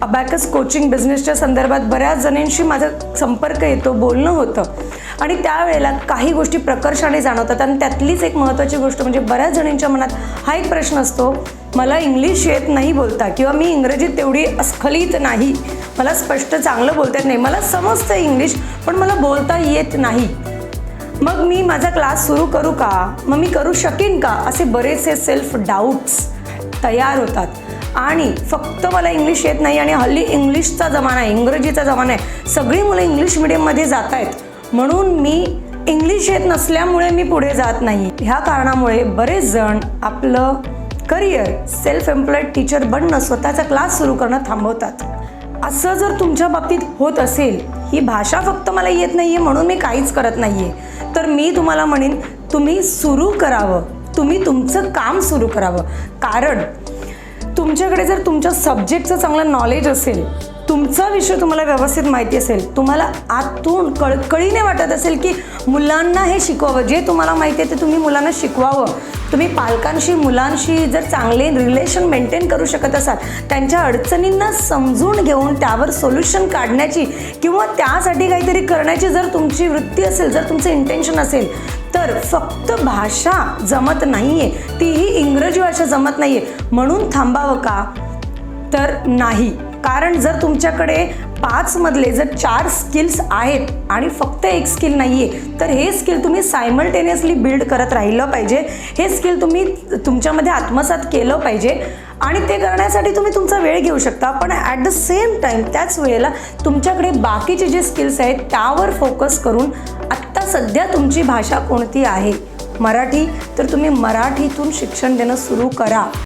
Abacus coaching बिझनेसच्या संदर्भात बऱ्याच जणांशी माझा संपर्क येतो, बोलणं होतं आणि त्यावेळेला काही गोष्टी प्रकर्षाने जाणवतात. आणि त्यातलीच एक महत्त्वाची गोष्ट म्हणजे बऱ्याच जणांच्या मनात हा एक प्रश्न असतो, मला इंग्लिश येत नाही बोलता किंवा मी इंग्रजीत तेवढी अस्खलित नाही, मला स्पष्ट चांगलं बोलता येत नाही, मला समजतं इंग्लिश पण मला बोलता येत नाही. मग मी माझा क्लास सुरू करू का, मग मी करू शकेन का, असे बरेचसे सेल्फ डाऊट्स तयार होतात. आणि फक्त मला इंग्लिश येत नाही आणि हल्ली इंग्लिशचा जमाना आहे, इंग्रजीचा जमाना आहे, सगळी मुलं इंग्लिश मिडियममध्ये जात आहेत म्हणून मी इंग्लिश येत नसल्यामुळे मी पुढे जात नाही. ह्या कारणामुळे बरेच जण आपलं करिअर सेल्फ एम्प्लॉईड टीचर बनणं, स्वतःचा क्लास सुरू करणं थांबवतात. असं जर तुमच्या बाबतीत होत असेल, ही भाषा फक्त मला येत नाही आहे म्हणून मी काहीच करत नाही आहे, तर मी तुम्हाला म्हणेन तुम्ही सुरू करावं, तुम्ही तुमचं काम सुरू करावं. कारण तुमच्याकडे जर तुमच्या सब्जेक्टचं चांगलं नॉलेज असेल, तुमचा विषय तुम्हाला व्यवस्थित माहिती असेल, तुम्हाला आतून कळकळीने वाटत असेल की मुलांना हे शिकवावं, जे तुम्हाला माहिती आहे ते तुम्ही मुलांना शिकवावं, तुम्ही पालकांशी मुलांशी जर चांगले रिलेशन मेंटेन करू शकत असाल, त्यांच्या अडचणींना समजून घेऊन त्यावर सोल्युशन काढण्याची किंवा त्यासाठी काहीतरी करण्याची जर तुमची वृत्ती असेल, जर तुमचं इंटेन्शन असेल, तर फक्त भाषा जमत नाही आहे, तीही इंग्रजी भाषा जमत नाही आहे म्हणून थांबावं का, तर नाही. कारण जर तुमच्याकडे 5 मधले जर 4 स्किल्स आहेत आणि फक्त एक स्किल नाही आहे, तर हे स्किल तुम्ही सायमल्टेनियसली बिल्ड करत राहिलं पाहिजे, हे स्किल तुम्ही तुमच्यामध्ये आत्मसात केलं पाहिजे. आणि ते करण्यासाठी तुम्ही तुमचा वेळ घेऊ शकता, पण ॲट द सेम टाईम त्याच वेळेला तुमच्याकडे बाकीचे जे स्किल्स आहेत त्यावर फोकस करून आत्ता सध्या तुमची भाषा कोणती आहे, मराठी, तर तुम्ही मराठीतून शिक्षण देणं सुरू करा.